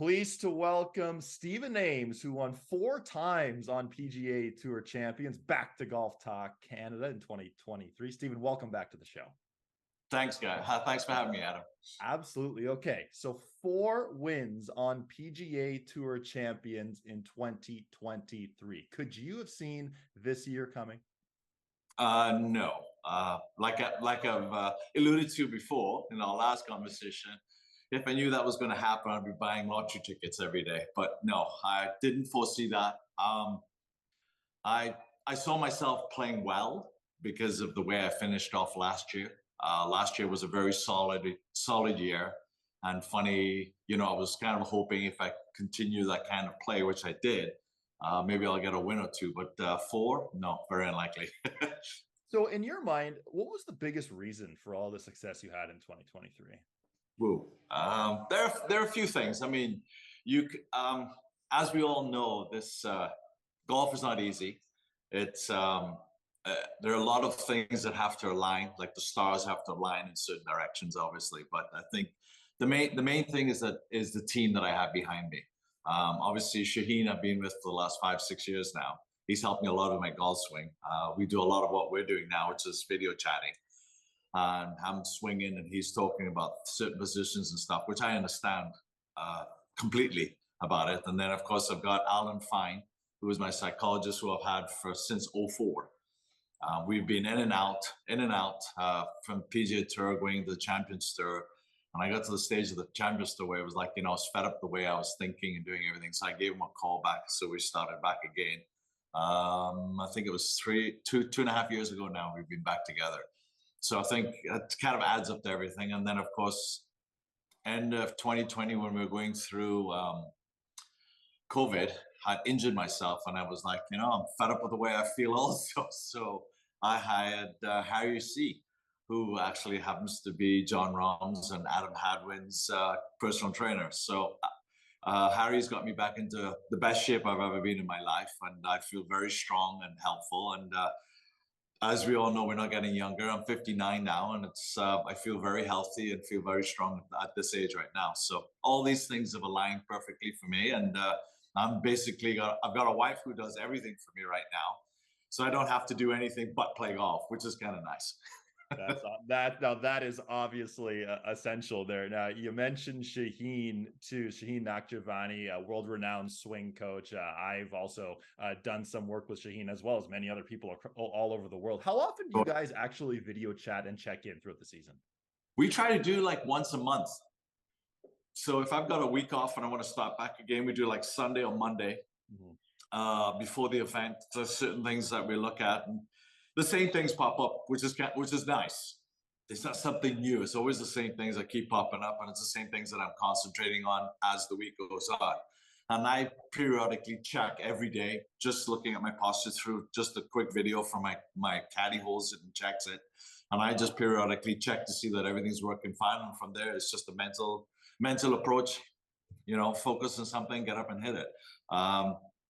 Pleased to welcome Stephen Ames, who won 4 times on PGA Tour Champions, back to Golf Talk Canada in 2023. Stephen, welcome back to the show. Thanks, guy. Thanks for having me, Adam. Absolutely. Okay, so 4 wins on PGA Tour Champions in 2023. Could you have seen this year coming? No. Like I've alluded to before in our last conversation, if I knew that was going to happen, I'd be buying lottery tickets every day. But no, I didn't foresee that. I saw myself playing well because of the way I finished off last year. Last year was a very solid year. And funny, I was kind of hoping if I continue that kind of play, which I did, maybe I'll get a win or two. But 4, no, very unlikely. So in your mind, what was the biggest reason for all the success you had in 2023? Woo. There are a few things. I mean, as we all know, this golf is not easy. It's there are a lot of things that have to align, like the stars have to align in certain directions, obviously. But I think the main thing is the team that I have behind me. Obviously, Shaheen, I've been with for the last 5-6 years now. He's helped me a lot with my golf swing. We do a lot of what we're doing now, which is video chatting. And I'm swinging and he's talking about certain positions and stuff, which I understand completely about it. And then, of course, I've got Alan Fine, who is my psychologist, who I've had since '04. We've been in and out from PGA Tour going to the Champions Tour. And I got to the stage of the Champions Tour where it was like, I was fed up the way I was thinking and doing everything. So I gave him a call back. So we started back again. I think it was 2.5 years ago now, we've been back together. So I think it kind of adds up to everything. And then, of course, end of 2020, when we were going through COVID, I injured myself. And I was like, I'm fed up with the way I feel also. So I hired Harry C., who actually happens to be John Rahm's and Adam Hadwin's personal trainer. So Harry's got me back into the best shape I've ever been in my life. And I feel very strong and helpful. And as we all know, we're not getting younger. I'm 59 now, and I feel very healthy and feel very strong at this age right now. So all these things have aligned perfectly for me, and I've got a wife who does everything for me right now, so I don't have to do anything but play golf, which is kind of nice. That is obviously essential there. Now, you mentioned Shaheen Nakjavani, a world-renowned swing coach. I've also done some work with Shaheen, as well as many other people all over the world. How often do you guys actually video chat and check in throughout the season? We try to do like once a month. So if I've got a week off and I want to start back again, we do like Sunday or Monday before the event. There's certain things that we look at, and the same things pop up, which is nice. It's not something new. It's always the same things that keep popping up, and it's the same things that I'm concentrating on as the week goes on. And I periodically check every day, just looking at my posture through just a quick video from my caddy holds it and checks it. And I just periodically check to see that everything's working fine. And from there, it's just a mental approach, focus on something, get up and hit it.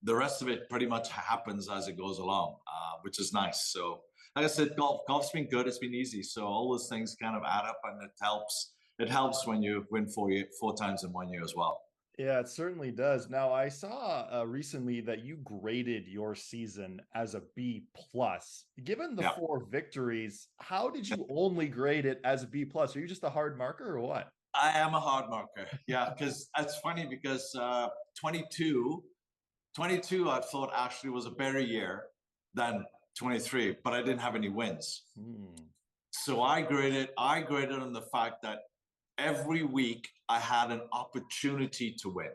The rest of it pretty much happens as it goes along, which is nice. So like I said, golf's been good. It's been easy. So all those things kind of add up, and it helps. It helps when you win 4 times in 1 year as well. Yeah, it certainly does. Now, I saw recently that you graded your season as a B+. Given the 4 victories, how did you only grade it as a B+? Are you just a hard marker or what? I am a hard marker. Yeah, because that's funny because 22 I thought actually was a better year than 23, but I didn't have any wins. So I graded on the fact that every week I had an opportunity to win.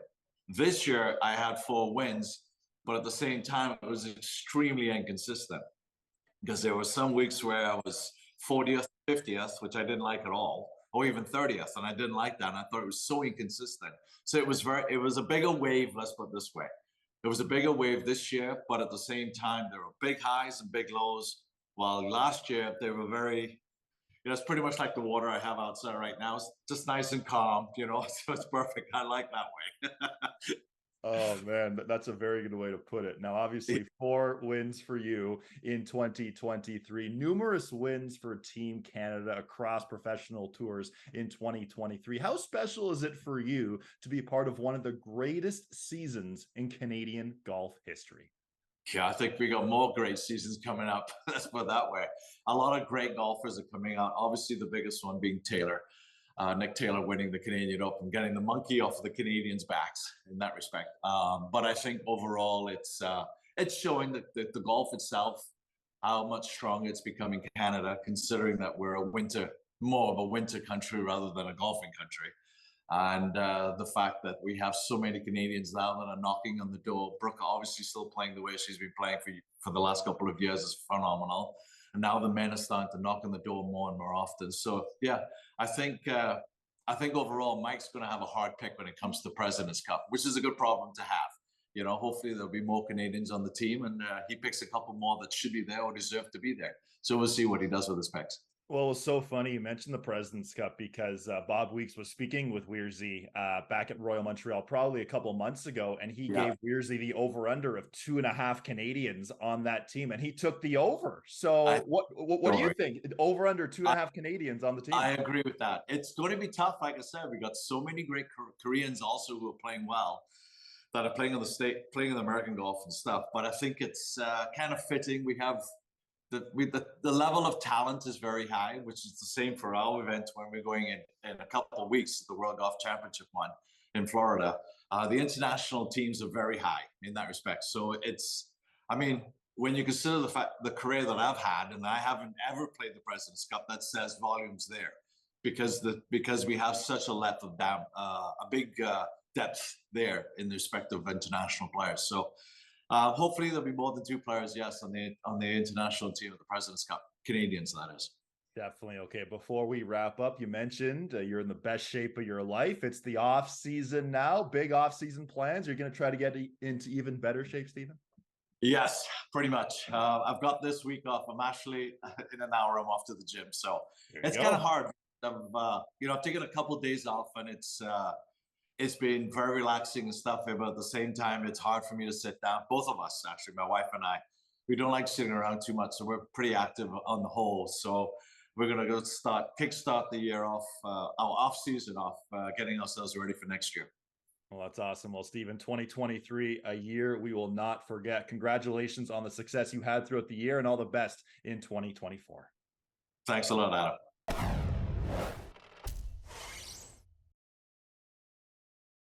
This year I had 4 wins, but at the same time it was extremely inconsistent, because there were some weeks where I was 40th, 50th, which I didn't like at all, or even 30th, and I didn't like that, and I thought it was so inconsistent. So it was a bigger wave, let's put it this way. It was a bigger wave this year, but at the same time, there were big highs and big lows. While last year, they were very, it's pretty much like the water I have outside right now. It's just nice and calm, so it's perfect. I like that way. Oh man, that's a very good way to put it. Now, obviously, 4 wins for you in 2023, numerous wins for Team Canada across professional tours in 2023. How special is it for you to be part of one of the greatest seasons in Canadian golf history? Yeah, I think we got more great seasons coming up. Let's put it that way. A lot of great golfers are coming out. Obviously, the biggest one being Taylor. Nick Taylor winning the Canadian Open, getting the monkey off of the Canadians' backs in that respect. But I think overall, it's showing that the golf itself, how much stronger it's becoming Canada, considering that we're more of a winter country rather than a golfing country. And the fact that we have so many Canadians now that are knocking on the door. Brooke obviously still playing the way she's been playing for the last couple of years is phenomenal. And now the men are starting to knock on the door more and more often. So yeah, I think overall Mike's going to have a hard pick when it comes to President's Cup, which is a good problem to have. You know, hopefully there'll be more Canadians on the team, and he picks a couple more that should be there or deserve to be there. So we'll see what he does with his picks. Well, it was so funny you mentioned the President's Cup because Bob Weeks was speaking with Weirzy back at Royal Montreal probably a couple months ago, and he gave Weirzy the over-under of 2.5 Canadians on that team, and he took the over. So what do you think? Over-under 2.5 Canadians on the team? I agree with that. It's going to be tough. Like I said, we got so many great Koreans also who are playing well, that are playing playing in the American golf and stuff. But I think it's kind of fitting. We have the level of talent is very high, which is the same for our event when we're going in a couple of weeks, the World Golf Championship one in Florida. The international teams are very high in that respect. So I mean, when you consider the career that I've had, and I haven't ever played the President's Cup, that says volumes there, because we have such a big depth there in the respect of international players. So hopefully there'll be more than 2 players, yes, on the international team of the President's Cup. Canadians, that is. Definitely. Okay, before we wrap up, you mentioned you're in the best shape of your life. It's the off season now. Big off season plans. You're going to try to get into even better shape, Stephen? Yes, pretty much. I've got this week off. I'm actually in an hour. I'm off to the gym, so it's kind of hard. I've taken a couple of days off, and it's been very relaxing and stuff, but at the same time, it's hard for me to sit down. Both of us, actually, my wife and I, we don't like sitting around too much, so we're pretty active on the whole. So we're gonna go kickstart the year off, our off season off, getting ourselves ready for next year. Well, that's awesome. Well, Stephen, 2023, a year we will not forget. Congratulations on the success you had throughout the year, and all the best in 2024. Thanks a lot, Adam.